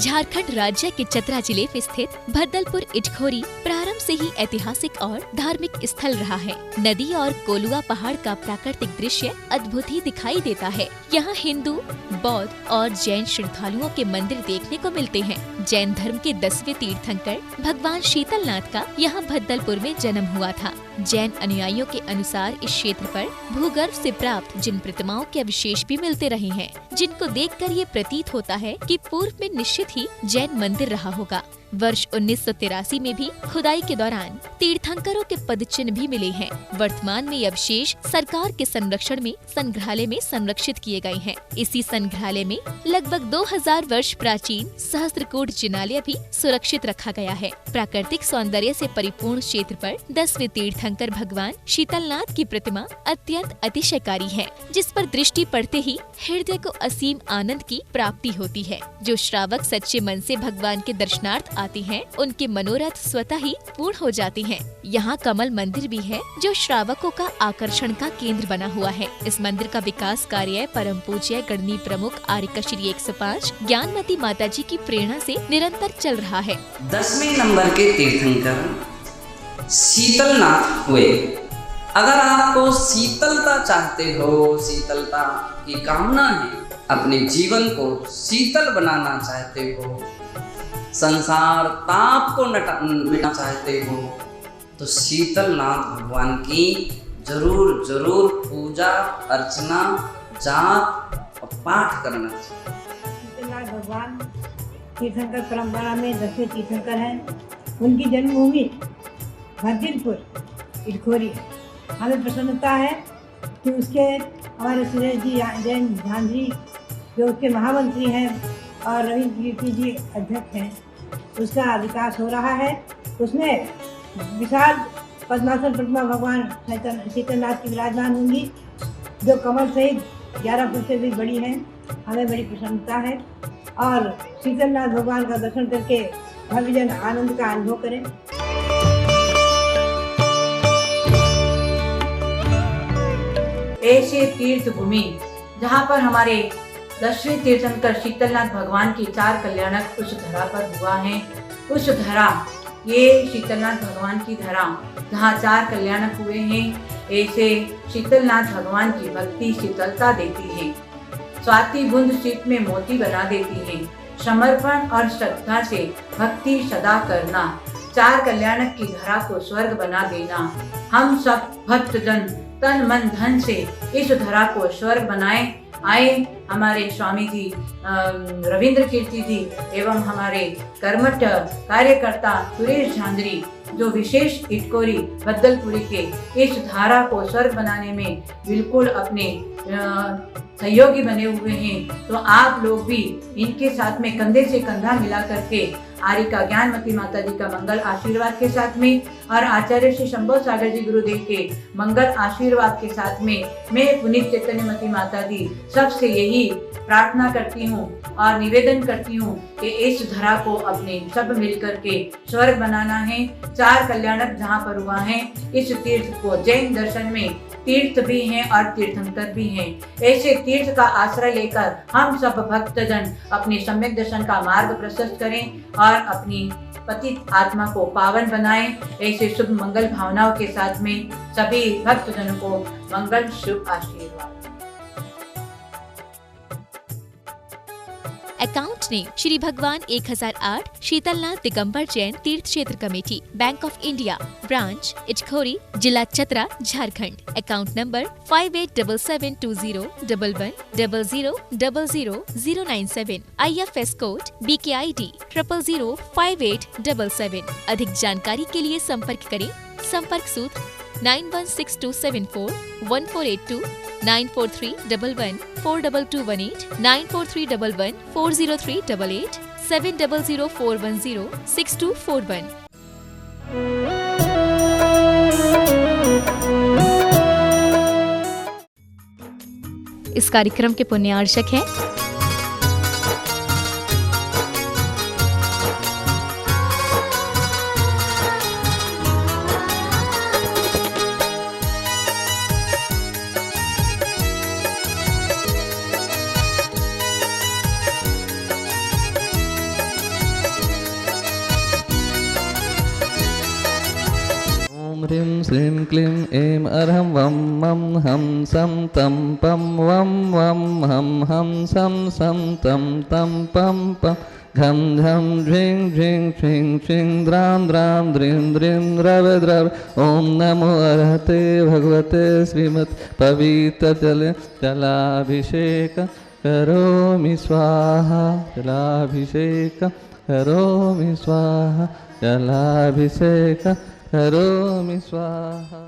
झारखंड राज्य के चतरा जिले में स्थित भद्दलपुर इटखोरी प्रारंभ से ही ऐतिहासिक और धार्मिक स्थल रहा है। नदी और कोलुआ पहाड़ का प्राकृतिक दृश्य अद्भुत ही दिखाई देता है। यहाँ हिंदू, बौद्ध और जैन श्रद्धालुओं के मंदिर देखने को मिलते हैं। जैन धर्म के 10वें तीर्थंकर भगवान शीतलनाथ का यहाँ भद्दलपुर में जन्म हुआ था। जैन अनुयायियों के अनुसार इस क्षेत्र पर भूगर्भ से प्राप्त जिन प्रतिमाओं के अवशेष भी मिलते रहे हैं, जिनको देखकर ये प्रतीत होता है कि पूर्व में निश्चित ही जैन मंदिर रहा होगा। वर्ष 1983 में भी खुदाई के दौरान तीर्थंकरों के पदचिन्ह भी मिले हैं। वर्तमान में ये अवशेष सरकार के संरक्षण में संग्रहालय में संरक्षित किए गए हैं। इसी संग्रहालय में लगभग 2000 वर्ष प्राचीन सहस्त्रकूट जिनालय भी सुरक्षित रखा गया है। प्राकृतिक सौंदर्य से परिपूर्ण क्षेत्र पर 10वें तीर्थंकर भगवान शीतलनाथ की प्रतिमा अत्यंत अतिशयकारी है, जिस पर दृष्टि पड़ते ही हृदय को असीम आनंद की प्राप्ति होती है। जो श्रावक सच्चे मन से भगवान के दर्शनार्थ आते हैं, उनके मनोरथ स्वतः ही पूर्ण हो जाते हैं। यहाँ कमल मंदिर भी है, जो श्रावकों का आकर्षण का केंद्र बना हुआ है। इस मंदिर का विकास कार्य परम पूज्य गणनी प्रमुख आर्यकश्री 105 ज्ञानमती माता जी की प्रेरणा से निरंतर चल रहा है। 10वें नंबर के तीर्थंकर शीतलनाथ हुए। अगर आपको शीतलता चाहते हो, शीतलता की कामना है, अपने जीवन को शीतल बनाना चाहते हो, संसार ताप को मिटाना चाहते हो, तो शीतलनाथ भगवान की जरूर जरूर पूजा अर्चना जाप और पाठ करना चाहिए। शीतलनाथ भगवान तीर्थंकर परंपरा में 10वें तीर्थंकर हैं। उनकी जन्मभूमि भद्दलपुर इटखोरी। हमें प्रसन्नता है कि उसके हमारे सुरेश जी जैन झांझरी जो उसके महामंत्री हैं और रविंद्र कीर्ति जी अध्यक्ष हैं, उसका विकास हो रहा है। उसमें विशाल पद्मासन प्रतिमा भगवान शीतलनाथ की विराजमान होंगी, जो कमल सहित 11 फुट से भी बड़ी हैं। हमें बड़ी प्रसन्नता है और शीतलनाथ भगवान का दर्शन करके भक्तजन आनंद का अनुभव करें। ऐसे तीर्थ भूमि जहाँ पर हमारे 10वें तीर्थंकर शीतलनाथ भगवान की 4 कल्याणक उस धरा पर हुआ है। उस धरा, ये शीतलनाथ भगवान की धरा जहाँ 4 कल्याणक हुए हैं। ऐसे शीतलनाथ भगवान की भक्ति शीतलता देती है। स्वाति बूंद शीत में मोती बना देती है। समर्पण और श्रद्धा से भक्ति सदा करना, 4 कल्याणक की धरा को स्वर्ग बना देना। हम सब भक्तजन तन मन धन से इस धरा को स्वर्ग बनाए। आए हमारे स्वामी जी रविंद्र कीर्ति जी एवं हमारे कर्मठ कार्यकर्ता सुरेश झांझरी, जो विशेष इटखोरी भद्दलपुरी के इस धारा को स्वर्ग बनाने में बिल्कुल अपने सहयोगी बने हुए हैं। तो आप लोग भी इनके साथ में कंधे से कंधा मिला करके आर्यिका ज्ञानमती माता जी का मंगल आशीर्वाद के साथ में और आचार्य श्री शंभो सागर जी गुरुदेव के मंगल आशीर्वाद के साथ में मैं पुनीत चैतन्यमती माता दी सबसे यही प्रार्थना करती हूँ और निवेदन करती हूँ कि इस धरा को अपने सब मिलकर के स्वर्ग बनाना है। 4 कल्याणक जहाँ पर हुआ है, इस तीर्थ को जैन दर्शन में तीर्थ भी हैं और तीर्थंकर भी हैं। ऐसे तीर्थ का आश्रय लेकर हम सब भक्तजन अपने सम्यक दर्शन का मार्ग प्रशस्त करें और अपनी पतित आत्मा को पावन बनाएं। ऐसे शुभ मंगल भावनाओं के साथ में सभी भक्तजनों को मंगल शुभ आशीर्वाद। अकाउंट नेम श्री भगवान 1008 शीतलनाथ दिगंबर जैन तीर्थ क्षेत्र committee, Bank of India, branch Itkhori, जिला Chatra, Jharkhand. Account number 58772000000097। IFS code BKID 0005877। अधिक जानकारी के लिए संपर्क करें। संपर्क सूत्र 9162741482, 9431142218, 9431140388, 7004106241। इस कार्यक्रम के पुण्यार्चक हैं श्रीं क्लीं ऐं अर्हं वं मं हं सं तं पं वं हं सं तं पं घं झं झ्रीं झ्रीं श्रीं श्रीं द्रां द्रीं द्रीं द्रव ॐ नमो अर्हते भगवते श्रीमत् जलाभिषेक करोमि स्वाहा जलाभिषेक करोमि स्वाहा जलाभिषेक करोमि स्वाहा।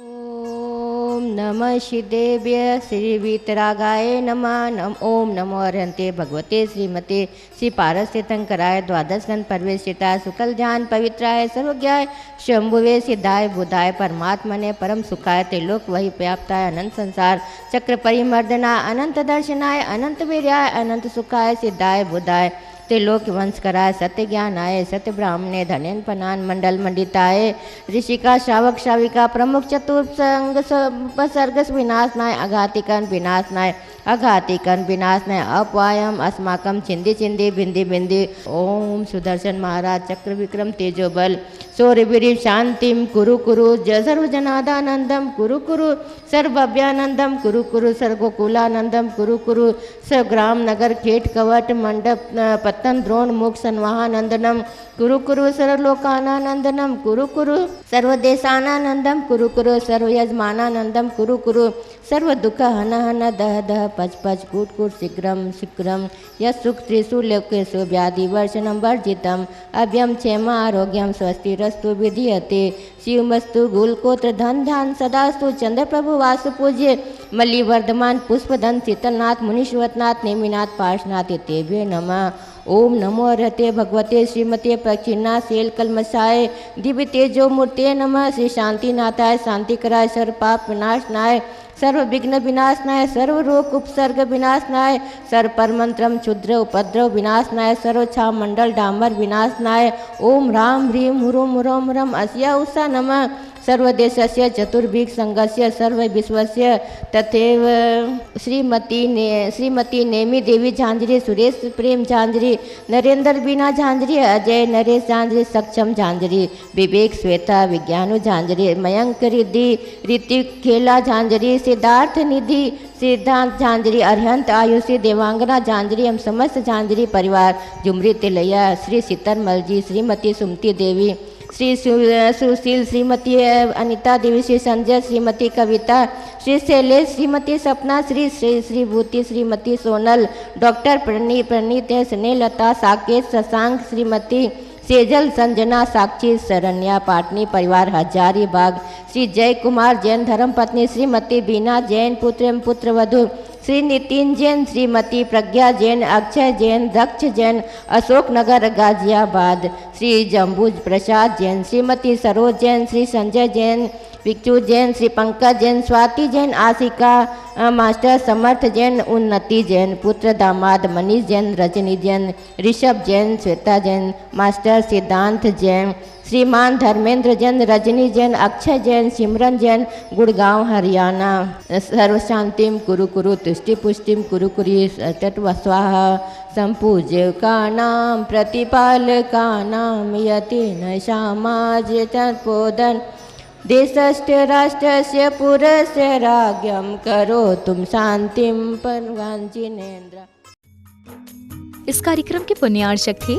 ओम नमः श्रीदेव्य श्री वीतरागाय नमः। ओम नमो अर्हन्ते भगवते श्रीमते श्री पारस तीर्थंकराय द्वादश गण परवेशिताय सुकल ध्यान पवित्राय सर्वज्ञाय शंभुवे सिद्धाय बुधाय परमात्मने परम सुखाय त्रिलोक वही व्याप्ताय अनंत संसार चक्र परिमर्दनाय अनंत दर्शनाय अनंत वीर्याय अनंत सुखाय सिद्धाय बुधाय त्रिलोक वंश कराय सत्य ज्ञानाय सत्य ब्राह्मणे धनेन पनान मंडल मंडिताय ऋषिका श्रावक श्राविका प्रमुख चतुर्संग सर्ग विनाशनाय अघातिकन विनाशनाय अपवायम अस्माकम छिंदी छिंदी बिंदी बिंदी। ओम सुदर्शन महाराज चक्र विक्रम तेजो बल सौर्यवीर शांतिम कुरु कुरु सर्वजनादानंदम कुरु कुरु सर्वभव्यानंदम कुरु कुरु सर्वगोकुलानंदम कुरु कुरु सग्राम नगर खेट कवट मंडप पत्तन द्रोण मुख संवाहानंदनम कुरु कुरु सर्वलोकानानंदनम कुरु कुरु सर्वदेशानानंदम कुरु कुरु सर्वयजमानानंदम कुरु कुरु सर्व दुख हन हन दह दह पच पच कूट कूट शीघ्रम शीघ्रम यशुक त्रिषु लोकेषु व्याधि वर्षणम वर्जितम अभ्यम क्षेम आरोग्यम स्वस्तिरस्तु विधीयते शिवमस्तु गुलकोत्र धन ध्यान सदास्तु चंद्र प्रभु वासु पूज्य मल्ली वर्धमान पुष्पधन शीतलनाथ मुनीश्वरनाथ नेमिनाथ पार्शनाथ तेभ्यो नमः। ओम नमो अर्हते भगवते श्रीमते प्रक्षिणा सेल कलमसाय दिव्य तेजो मूर्ते नमः। श्री शांतिनाथाय शांतिकराय सर्व पाप विनाशनाय सर्व विघ्न विनाशनाय सर्व रोग उपसर्ग विनाशनाय सर्व परमंत्रम क्षुद्र उपद्रव विनाशनाय सर्व छा मंडल डामर विनाशनाय। ओम राम ह्रीं हुरुम हुरम हुरम अस्या उषा नमः। सर्वदेशस्य चतुर्भिक संघस्य सर्व विश्वस्य तथैव श्रीमती नेमी देवी झांझरी सुरेश प्रेम झांझरी नरेंद्र बीना झांझरी अजय नरेश झांझरी सक्षम झांझरी विवेक श्वेता विज्ञानु झांझरी मयंक रिद्धि ऋतिक खेला झांझरी सिद्धार्थ निधि सिद्धांत झांझरी अरहंत आयुषी देवांगना झांझरी हम समस्त झांझरी परिवार झुमरी तिलैया श्री सीतरमल जी श्रीमती सुमति देवी श्री सुशील श्रीमती अनिता देवी श्री संजय श्रीमती कविता श्री शैलेश श्रीमती सपना श्री श्रीभूति श्रीमती सोनल डॉक्टर प्रणीत स्नेहलता साकेत शशांक श्रीमती सेजल संजना साक्षी शरण्या पाटनी परिवार हजारीबाग श्री जय कुमार जैन धर्मपत्नी श्रीमती बीना जैन पुत्र वधु श्री नितिन जैन श्रीमती प्रज्ञा जैन अक्षय जैन दक्ष जैन अशोक नगर गाजियाबाद श्री जम्बूज प्रसाद जैन श्रीमती सरोज जैन श्री संजय जैन विक्षु जैन श्री पंकज जैन स्वाति जैन आशिका मास्टर समर्थ जैन उन्नति जैन पुत्र दामाद मनीष जैन रजनी जैन ऋषभ जैन श्वेता जैन मास्टर सिद्धांत जैन श्रीमान धर्मेंद्र जैन रजनी जैन अक्षय जैन सिमरन जैन गुड़गांव हरियाणा। सर्व शांतिम कुरु कुरु तुष्टि पुष्टिम कुरु कुरु तत्वस्वाहा संपूज्य का नाम प्रतिपाल का नाम यति न समाज तत्पोदन देशस्थ राष्ट्रस्य पुरस्य राज्ञं करो तुम शांतिम परवांचिनेन्द्र। इस कार्यक्रम के पुण्यार्चक थे